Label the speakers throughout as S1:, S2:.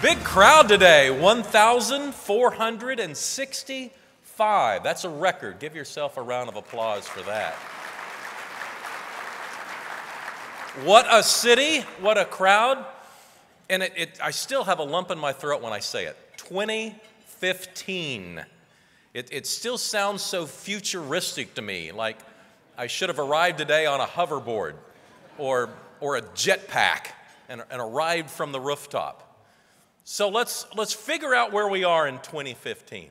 S1: Big crowd today, 1,465. That's a record. Give yourself a round of applause for that. What a city, what a crowd. And I still have a lump in my throat when I say it. 2015. It still sounds so futuristic to me, like I should have arrived today on a hoverboard or a jetpack and arrived from the rooftop. So let's figure out where we are in 2015.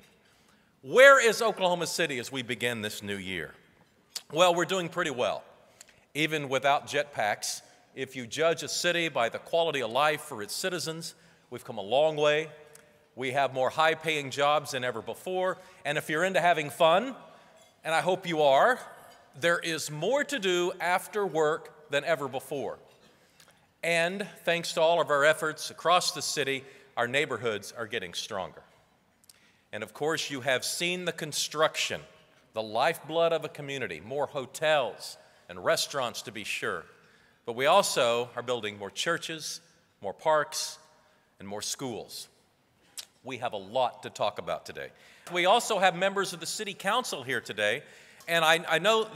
S1: Where is Oklahoma City as we begin this new year? Well, we're doing pretty well, even without jetpacks. If you judge a city by the quality of life for its citizens, we've come a long way. We have more high-paying jobs than ever before. And if you're into having fun, and I hope you are, there is more to do after work than ever before. And thanks to all of our efforts across the city, our neighborhoods are getting stronger. And of course, you have seen the construction, the lifeblood of a community, more hotels and restaurants to be sure. But we also are building more churches, more parks, and more schools. We have a lot to talk about today. We also have members of the City Council here today, and I know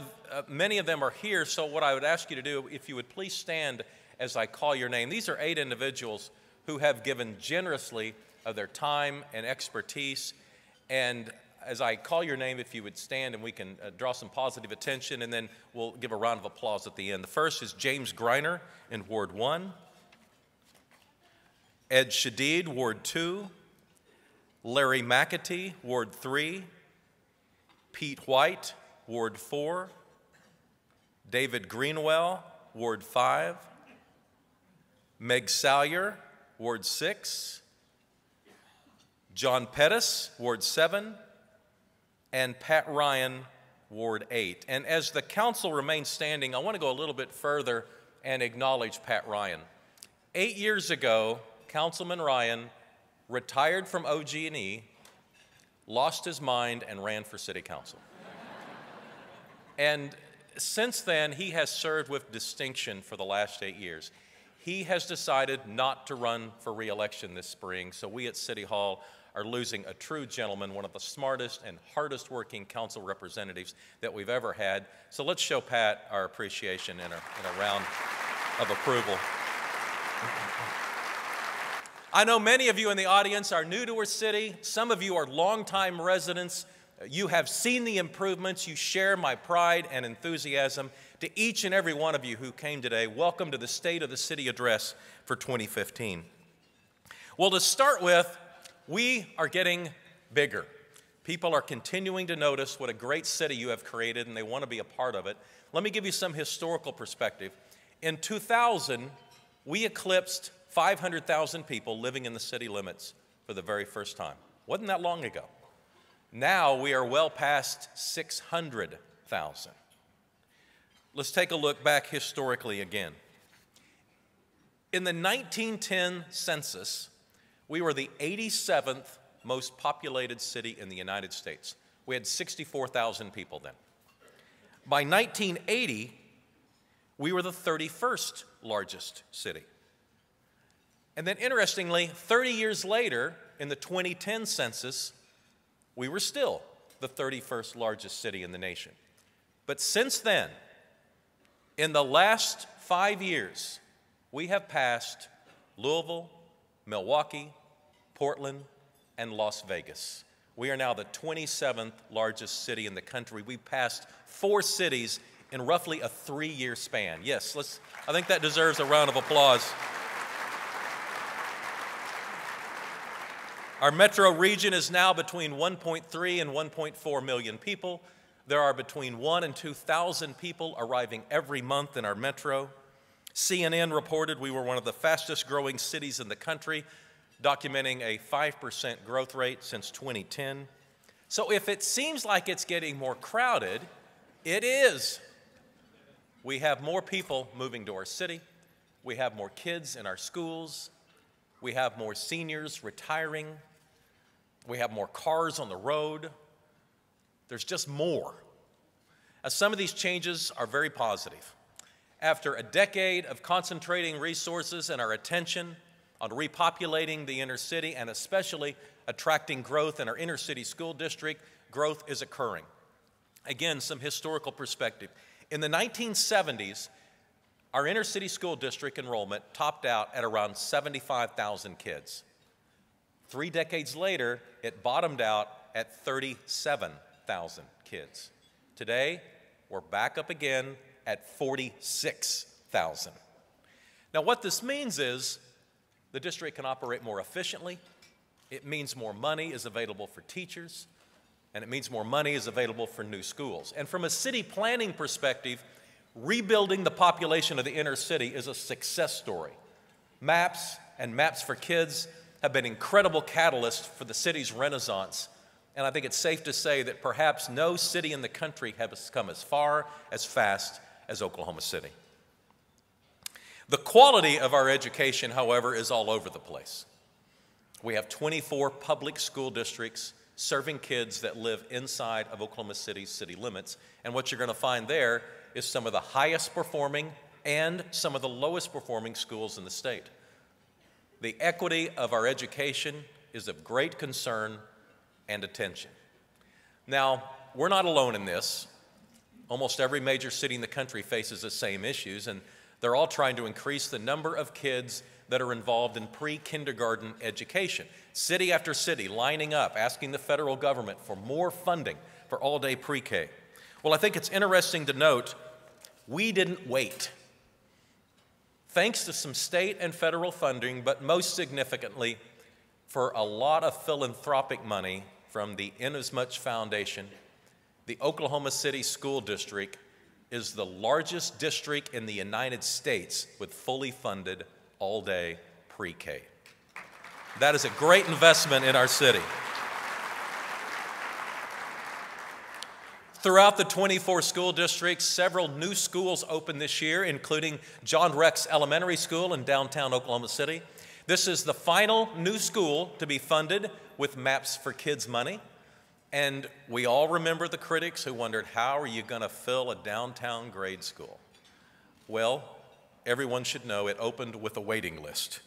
S1: many of them are here, so what I would ask you to do, if you would please stand as I call your name. These are 8 individuals who have given generously of their time and expertise, and as I call your name, if you would stand and we can draw some positive attention, and then we'll give a round of applause at the end. The first is James Greiner in Ward 1, Ed Shadid, Ward 2, Larry McAtee, Ward 3, Pete White, Ward 4, David Greenwell, Ward 5, Meg Salyer, Ward 6, John Pettis, Ward 7, and Pat Ryan, Ward 8. And as the council remains standing, I want to go a little bit further and acknowledge Pat Ryan. 8 years ago, Councilman Ryan retired from OG&E, lost his mind, and ran for city council. And since then, he has served with distinction for the last 8 years. He has decided not to run for re-election this spring, so we at City Hall are losing a true gentleman, one of the smartest and hardest working council representatives that we've ever had. So let's show Pat our appreciation in a round of approval. I know many of you in the audience are new to our city. Some of you are longtime residents. You have seen the improvements. You share my pride and enthusiasm. To each and every one of you who came today, welcome to the State of the City Address for 2015. Well, to start with, we are getting bigger. People are continuing to notice what a great city you have created, and they want to be a part of it. Let me give you some historical perspective. In 2000, we eclipsed 500,000 people living in the city limits for the very first time. Wasn't that long ago. Now we are well past 600,000. Let's take a look back historically again. In the 1910 census, we were the 87th most populated city in the United States. We had 64,000 people then. By 1980, we were the 31st largest city. And then interestingly, 30 years later, in the 2010 census, we were still the 31st largest city in the nation. But since then, in the last 5 years, we have passed Louisville, Milwaukee, Portland, and Las Vegas. We are now the 27th largest city in the country. We passed 4 cities in roughly a 3-year span. Yes, I think that deserves a round of applause. Our metro region is now between 1.3 and 1.4 million people. There are between 1,000 and 2,000 people arriving every month in our metro. CNN reported we were one of the fastest growing cities in the country, documenting a 5% growth rate since 2010. So if it seems like it's getting more crowded, it is. We have more people moving to our city. We have more kids in our schools. We have more seniors retiring. We have more cars on the road. There's just more. Some of these changes are very positive. After a decade of concentrating resources and our attention on repopulating the inner city and especially attracting growth in our inner city school district. Growth is occurring. Again, some historical perspective. In the 1970s, our inner city school district enrollment topped out at around 75,000 kids. 3 decades later, it bottomed out at 37,000 kids. Today, we're back up again at 46,000. Now, what this means is the district can operate more efficiently. It means more money is available for teachers, and it means more money is available for new schools. And from a city planning perspective, rebuilding the population of the inner city is a success story. Maps and Maps for Kids have been incredible catalysts for the city's renaissance. And I think it's safe to say that perhaps no city in the country has come as far, as fast as Oklahoma City. The quality of our education, however, is all over the place. We have 24 public school districts serving kids that live inside of Oklahoma City's city limits. And what you're going to find there is some of the highest performing and some of the lowest performing schools in the state. The equity of our education is of great concern and attention. Now, we're not alone in this. Almost every major city in the country faces the same issues, and they're all trying to increase the number of kids that are involved in pre-kindergarten education. City after city lining up, asking the federal government for more funding for all-day pre-K. Well, I think it's interesting to note, we didn't wait. Thanks to some state and federal funding, but most significantly, for a lot of philanthropic money from the Inasmuch Foundation, the Oklahoma City School District is the largest district in the United States with fully funded all-day pre-K. That is a great investment in our city. Throughout the 24 school districts, several new schools opened this year, including John Rex Elementary School in downtown Oklahoma City. This is the final new school to be funded with Maps for Kids money. And we all remember the critics who wondered, how are you going to fill a downtown grade school? Well, everyone should know it opened with a waiting list.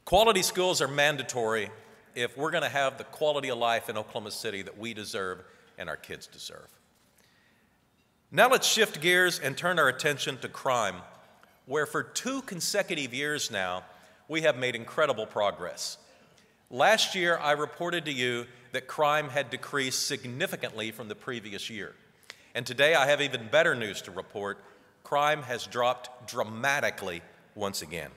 S1: Quality schools are mandatory if we're going to have the quality of life in Oklahoma City that we deserve and our kids deserve. Now let's shift gears and turn our attention to crime, where for 2 consecutive years now, we have made incredible progress. Last year, I reported to you that crime had decreased significantly from the previous year. And today, I have even better news to report. Crime has dropped dramatically once again.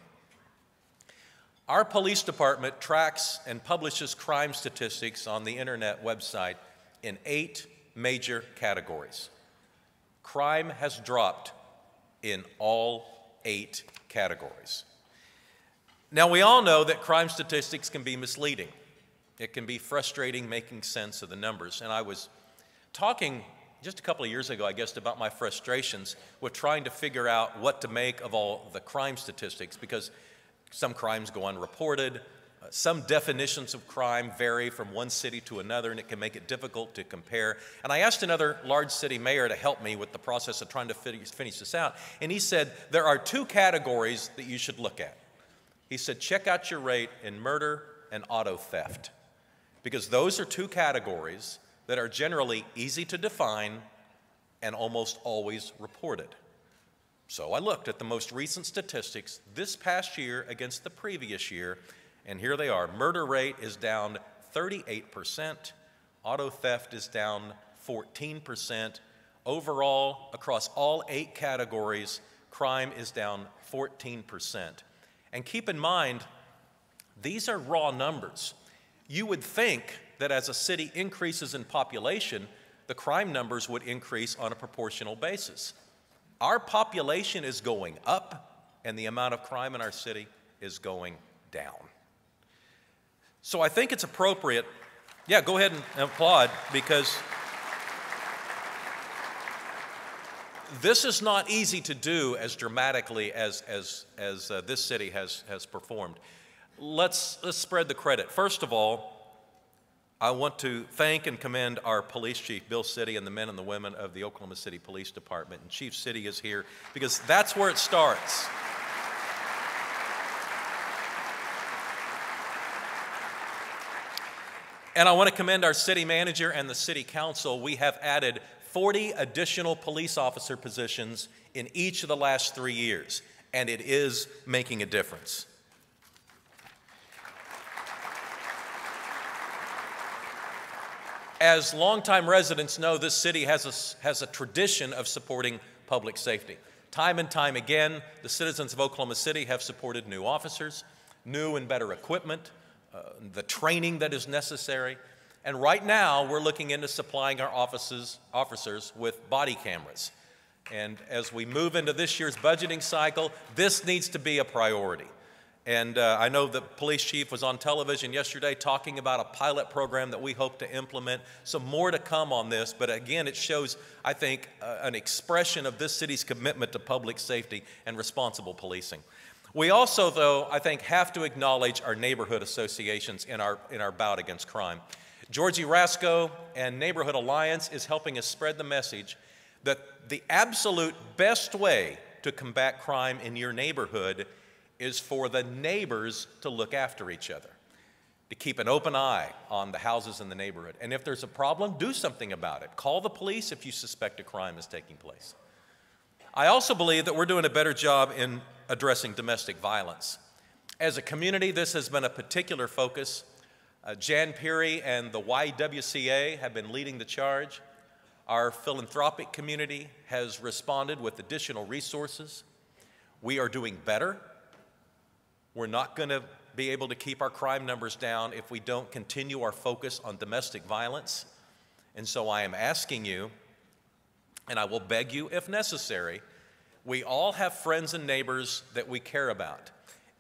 S1: Our police department tracks and publishes crime statistics on the internet website in 8 major categories. Crime has dropped in all 8 categories. Now, we all know that crime statistics can be misleading. It can be frustrating making sense of the numbers. And I was talking just a couple of years ago, I guess, about my frustrations with trying to figure out what to make of all the crime statistics, because some crimes go unreported. Some definitions of crime vary from one city to another, and it can make it difficult to compare. And I asked another large city mayor to help me with the process of trying to finish this out. And he said, there are 2 categories that you should look at. He said, check out your rate in murder and auto theft, because those are 2 categories that are generally easy to define and almost always reported. So I looked at the most recent statistics this past year against the previous year, and here they are. Murder rate is down 38%. Auto theft is down 14%. Overall, across all 8 categories, crime is down 14%. And keep in mind, these are raw numbers. You would think that as a city increases in population, the crime numbers would increase on a proportional basis. Our population is going up, and the amount of crime in our city is going down. So I think it's appropriate, yeah, go ahead and applaud, because this is not easy to do as dramatically as this city has performed. Let's spread the credit. First of all, I want to thank and commend our police chief, Bill City, and the men and the women of the Oklahoma City Police Department. And Chief City is here because that's where it starts. And I want to commend our city manager and the city council. We have added 40 additional police officer positions in each of the last 3 years, and it is making a difference. As longtime residents know, this city has a tradition of supporting public safety. Time and time again, the citizens of Oklahoma City have supported new officers, new and better equipment, the training that is necessary. And right now, we're looking into supplying our officers with body cameras. And as we move into this year's budgeting cycle, this needs to be a priority. And I know the police chief was on television yesterday talking about a pilot program that we hope to implement. So more to come on this, but again, it shows, I think, an expression of this city's commitment to public safety and responsible policing. We also, though, I think, have to acknowledge our neighborhood associations in our bout against crime. Georgie Rasco and Neighborhood Alliance is helping us spread the message that the absolute best way to combat crime in your neighborhood is for the neighbors to look after each other, to keep an open eye on the houses in the neighborhood. And if there's a problem, do something about it. Call the police if you suspect a crime is taking place. I also believe that we're doing a better job in addressing domestic violence. As a community, this has been a particular focus. Jan Peary and the YWCA have been leading the charge. Our philanthropic community has responded with additional resources. We are doing better. We're not going to be able to keep our crime numbers down if we don't continue our focus on domestic violence. And so I am asking you, and I will beg you if necessary, we all have friends and neighbors that we care about.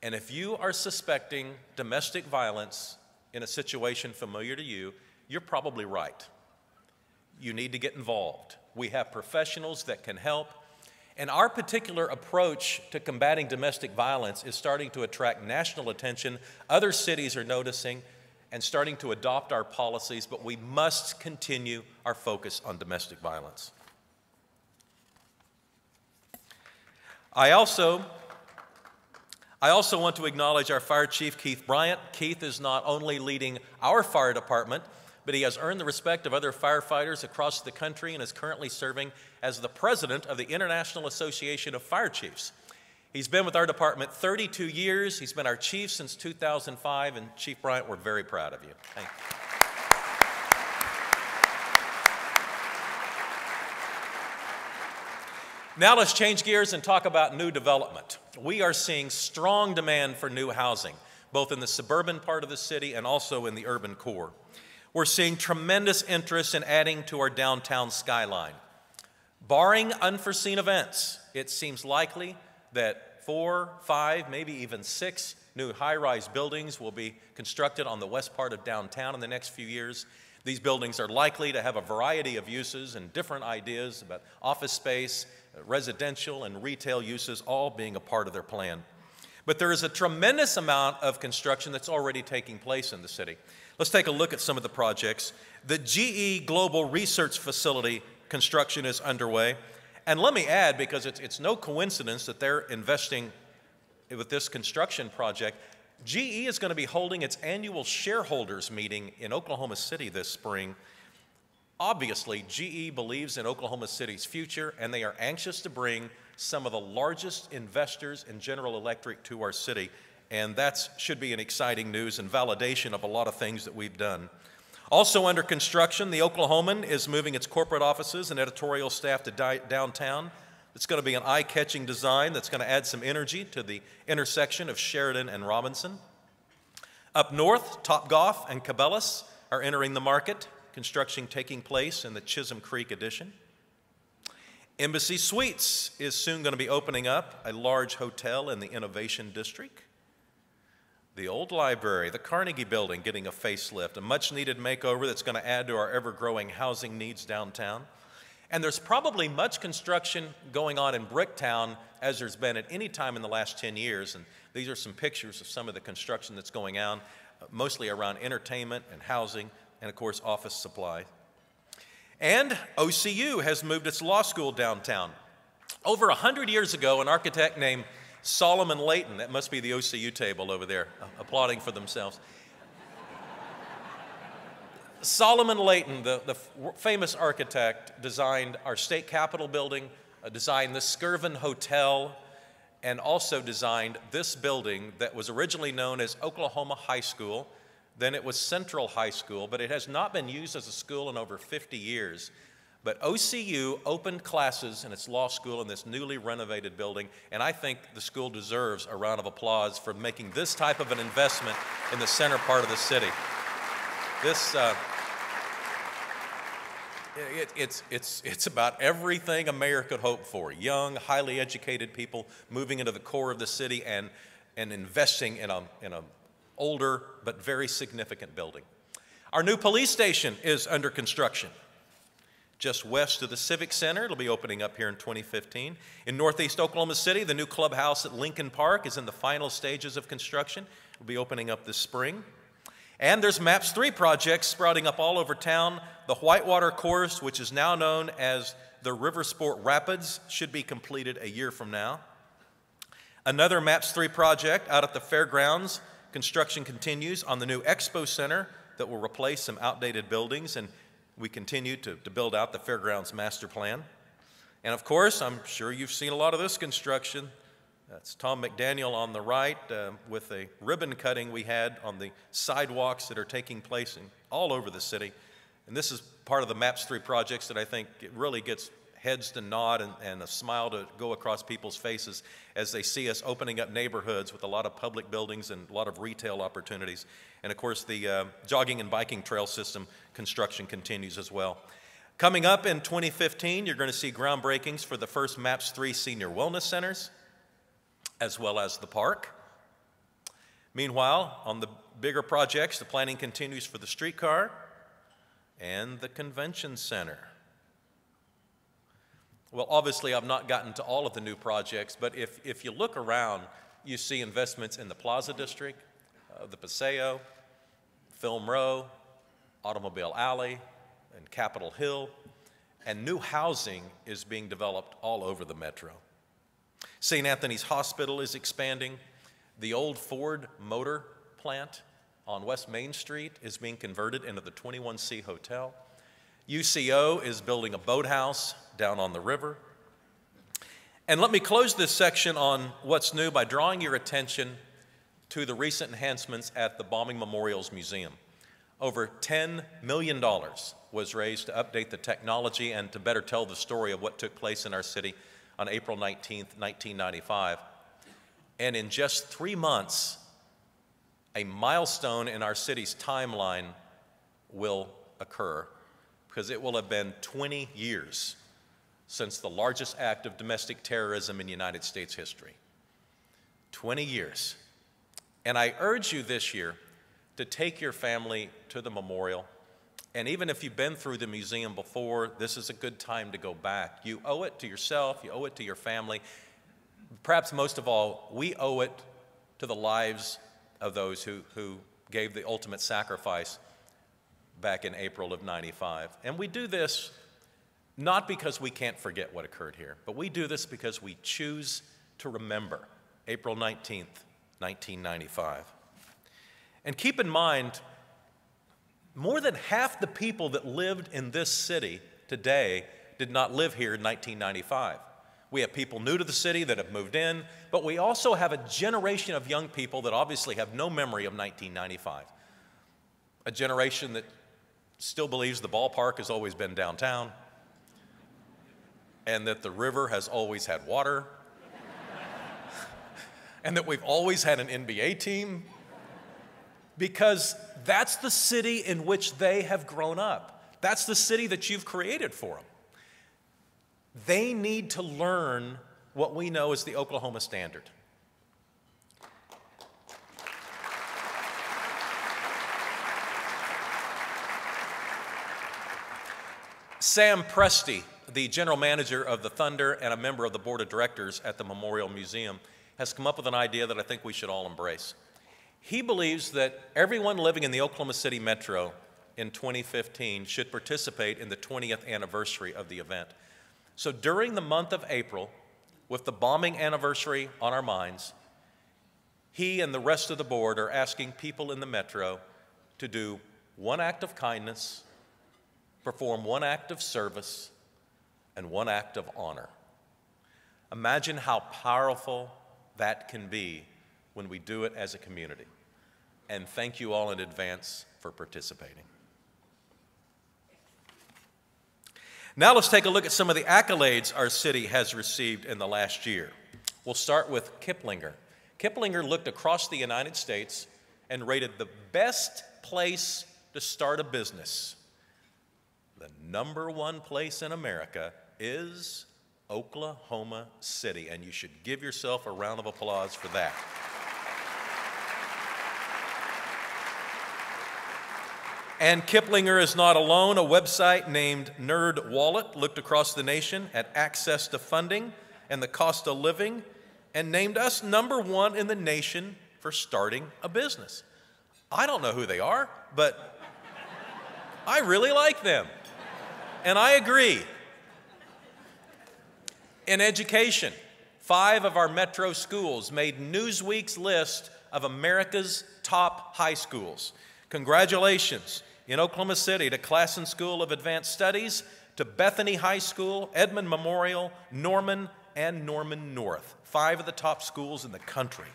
S1: And if you are suspecting domestic violence in a situation familiar to you, you're probably right. You need to get involved. We have professionals that can help. And our particular approach to combating domestic violence is starting to attract national attention. Other cities are noticing and starting to adopt our policies, but we must continue our focus on domestic violence. I also want to acknowledge our fire chief, Keith Bryant. Keith is not only leading our fire department, but he has earned the respect of other firefighters across the country and is currently serving as the president of the International Association of Fire Chiefs. He's been with our department 32 years. He's been our chief since 2005, and Chief Bryant, we're very proud of you. Thank you. Now let's change gears and talk about new development. We are seeing strong demand for new housing, both in the suburban part of the city and also in the urban core. We're seeing tremendous interest in adding to our downtown skyline. Barring unforeseen events, it seems likely that 4, 5, maybe even 6 new high-rise buildings will be constructed on the west part of downtown in the next few years. These buildings are likely to have a variety of uses and different ideas about office space, residential and retail uses, all being a part of their plan. But there is a tremendous amount of construction that's already taking place in the city. Let's take a look at some of the projects. The GE Global Research Facility construction is underway. And let me add, because it's no coincidence that they're investing with this construction project, GE is going to be holding its annual shareholders meeting in Oklahoma City this spring. Obviously, GE believes in Oklahoma City's future, and they are anxious to bring some of the largest investors in General Electric to our city. And that should be an exciting news and validation of a lot of things that we've done. Also under construction, the Oklahoman is moving its corporate offices and editorial staff to downtown. It's going to be an eye-catching design that's going to add some energy to the intersection of Sheridan and Robinson. Up north, Topgolf and Cabela's are entering the market, construction taking place in the Chisholm Creek addition. Embassy Suites is soon going to be opening up, a large hotel in the Innovation District. The old library, the Carnegie Building, getting a facelift, a much-needed makeover that's going to add to our ever-growing housing needs downtown. And there's probably much construction going on in Bricktown as there's been at any time in the last 10 years. And these are some pictures of some of the construction that's going on, mostly around entertainment and housing and, of course, office supply. And OCU has moved its law school downtown. Over 100 years ago, an architect named Solomon Layton, that must be the OCU table over there, applauding for themselves. Solomon Layton, the famous architect, designed our state capitol building, designed the Skirvin Hotel, and also designed this building that was originally known as Oklahoma High School. Then it was Central High School, but it has not been used as a school in over 50 years. But OCU opened classes in its law school in this newly renovated building, and I think the school deserves a round of applause for making this type of an investment in the center part of the city. This, it's about everything a mayor could hope for. Young, highly educated people moving into the core of the city and investing in a older but very significant building. Our new police station is under construction. Just west of the Civic Center, it'll be opening up here in 2015. In northeast Oklahoma City, the new clubhouse at Lincoln Park is in the final stages of construction. It'll be opening up this spring. And there's MAPS 3 projects sprouting up all over town. The Whitewater course, which is now known as the River Sport Rapids, should be completed a year from now. Another MAPS 3 project out at the fairgrounds. Construction continues on the new Expo Center that will replace some outdated buildings, and we continue to build out the fairgrounds master plan. And of course, I'm sure you've seen a lot of this construction. That's Tom McDaniel on the right with a ribbon cutting we had on the sidewalks that are taking place all over the city. And this is part of the MAPS 3 projects that I think it really gets heads to nod and a smile to go across people's faces as they see us opening up neighborhoods with a lot of public buildings and a lot of retail opportunities. And of course, the jogging and biking trail system construction continues as well. Coming up in 2015, you're going to see groundbreakings for the first MAPS 3 senior wellness centers, as well as the park. Meanwhile, on the bigger projects, the planning continues for the streetcar and the convention center. Well, obviously, I've not gotten to all of the new projects, but if you look around, you see investments in the Plaza District, the Paseo, Film Row, Automobile Alley, and Capitol Hill, and new housing is being developed all over the metro. St. Anthony's Hospital is expanding. The old Ford Motor plant on West Main Street is being converted into the 21C Hotel. UCO is building a boathouse down on the river. And let me close this section on what's new by drawing your attention to the recent enhancements at the Bombing Memorials Museum. Over $10 million was raised to update the technology and to better tell the story of what took place in our city on April 19th, 1995. And in just 3 months, a milestone in our city's timeline will occur, because it will have been 20 years since the largest act of domestic terrorism in United States history. 20 years. And I urge you this year to take your family to the memorial. And even if you've been through the museum before, this is a good time to go back. You owe it to yourself, you owe it to your family. Perhaps most of all, we owe it to the lives of those who gave the ultimate sacrifice back in April of '95. And we do this not because we can't forget what occurred here, but we do this because we choose to remember April 19th, 1995. And keep in mind, more than half the people that lived in this city today did not live here in 1995. We have people new to the city that have moved in, but we also have a generation of young people that obviously have no memory of 1995. A generation that still believes the ballpark has always been downtown and that the river has always had water and that we've always had an NBA team, because that's the city in which they have grown up. That's the city that you've created for them. They need to learn what we know as the Oklahoma Standard. Sam Presti, the general manager of the Thunder and a member of the board of directors at the Memorial Museum, has come up with an idea that I think we should all embrace. He believes that everyone living in the Oklahoma City metro in 2015 should participate in the 20th anniversary of the event. So during the month of April, with the bombing anniversary on our minds, he and the rest of the board are asking people in the metro to do one act of kindness, perform one act of service, and one act of honor. Imagine how powerful that can be when we do it as a community. And thank you all in advance for participating. Now let's take a look at some of the accolades our city has received in the last year. We'll start with Kiplinger. Kiplinger looked across the United States and rated the best place to start a business. The #1 place in America is Oklahoma City, and you should give yourself a round of applause for that. And Kiplinger is not alone. A website named NerdWallet looked across the nation at access to funding and the cost of living and named us #1 in the nation for starting a business. I don't know who they are, but I really like them, and I agree. In education, 5 of our metro schools made Newsweek's list of America's top high schools. Congratulations in Oklahoma City to Classen School of Advanced Studies, to Bethany High School, Edmond Memorial, Norman, and Norman North. 5 of the top schools in the country.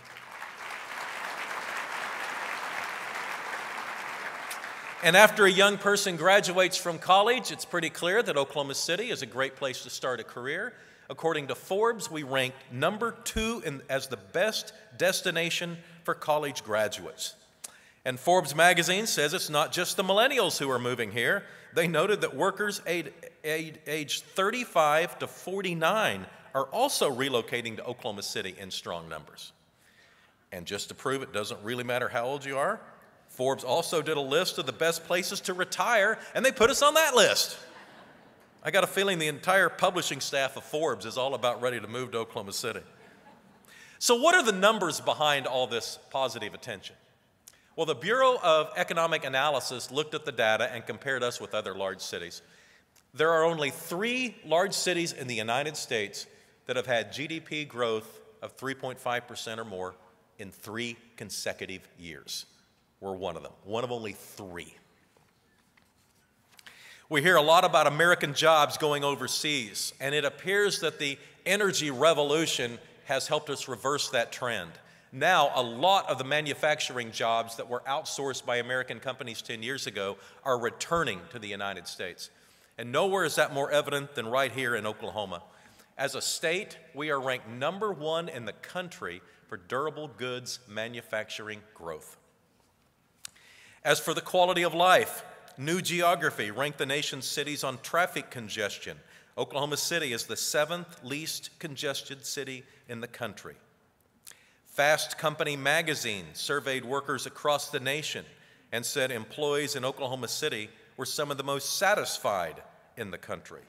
S1: And after a young person graduates from college, it's pretty clear that Oklahoma City is a great place to start a career. According to Forbes, we ranked #2 as the best destination for college graduates. And Forbes magazine says it's not just the millennials who are moving here. They noted that workers aged 35 to 49 are also relocating to Oklahoma City in strong numbers. And just to prove it doesn't really matter how old you are, Forbes also did a list of the best places to retire, and they put us on that list. I got a feeling the entire publishing staff of Forbes is all about ready to move to Oklahoma City. So what are the numbers behind all this positive attention? Well, the Bureau of Economic Analysis looked at the data and compared us with other large cities. There are only 3 large cities in the United States that have had GDP growth of 3.5% or more in 3 consecutive years. We're one of them, one of only 3. We hear a lot about American jobs going overseas, and it appears that the energy revolution has helped us reverse that trend. Now, a lot of the manufacturing jobs that were outsourced by American companies 10 years ago are returning to the United States. And nowhere is that more evident than right here in Oklahoma. As a state, we are ranked #1 in the country for durable goods manufacturing growth. As for the quality of life, New Geography ranked the nation's cities on traffic congestion. Oklahoma City is the 7th least congested city in the country. Fast Company magazine surveyed workers across the nation and said employees in Oklahoma City were some of the most satisfied in the country.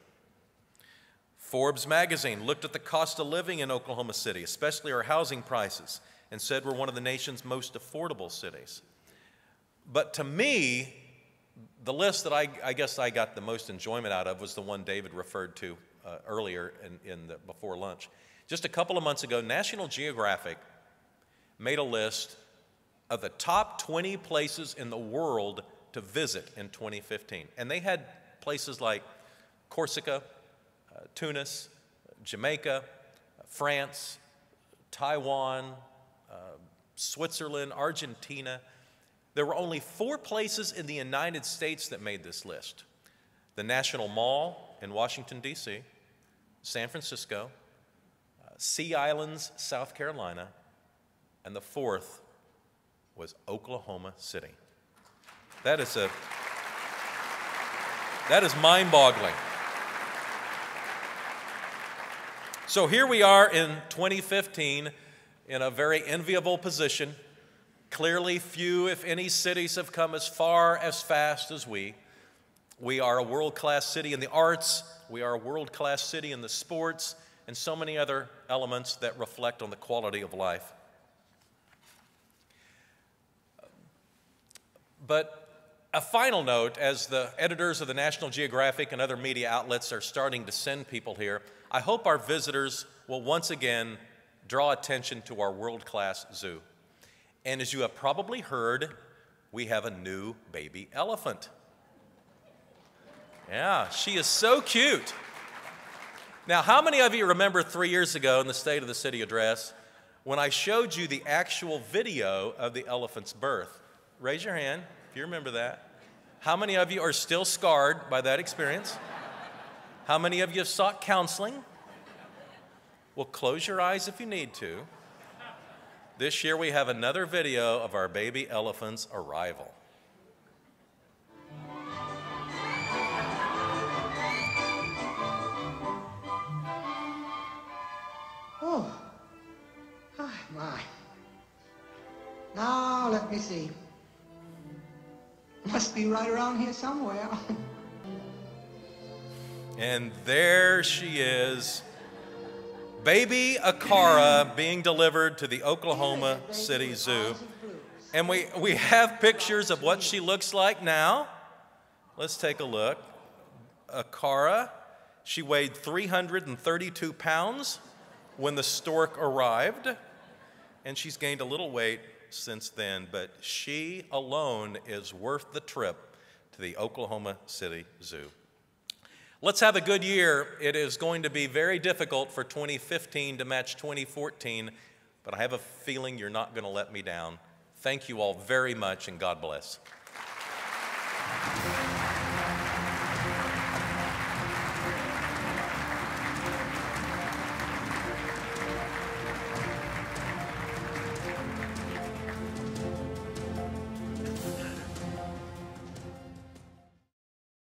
S1: Forbes magazine looked at the cost of living in Oklahoma City, especially our housing prices, and said we're one of the nation's most affordable cities. But to me, the list that I guess I got the most enjoyment out of was the one David referred to earlier before lunch. Just a couple of months ago, National Geographic made a list of the top 20 places in the world to visit in 2015. And they had places like Corsica, Tunis, Jamaica, France, Taiwan, Switzerland, Argentina. There were only 4 places in the United States that made this list: the National Mall in Washington, D.C., San Francisco, Sea Islands, South Carolina, and the 4th was Oklahoma City. That is mind-boggling. So here we are in 2015 in a very enviable position. Clearly, few, if any, cities have come as far, as fast as we. We are a world-class city in the arts. We are a world-class city in the sports, and so many other elements that reflect on the quality of life. But a final note, as the editors of the National Geographic and other media outlets are starting to send people here, I hope our visitors will once again draw attention to our world-class zoo. And as you have probably heard, we have a new baby elephant. Yeah, she is so cute. Now, how many of you remember 3 years ago in the State of the City address when I showed you the actual video of the elephant's birth? Raise your hand if you remember that. How many of you are still scarred by that experience? How many of you have sought counseling? Well, close your eyes if you need to. This year we have another video of our baby elephant's arrival.
S2: Oh, my. Now, let me see. Must be right around here somewhere.
S1: And there she is, baby Akara being delivered to the Oklahoma City Zoo. And we have pictures of what she looks like now. Let's take a look. Akara, she weighed 332 pounds when the stork arrived, and she's gained a little weight since then, but she alone is worth the trip to the Oklahoma City Zoo. Let's have a good year. It is going to be very difficult for 2015 to match 2014, but I have a feeling you're not going to let me down. Thank you all very much, and God bless.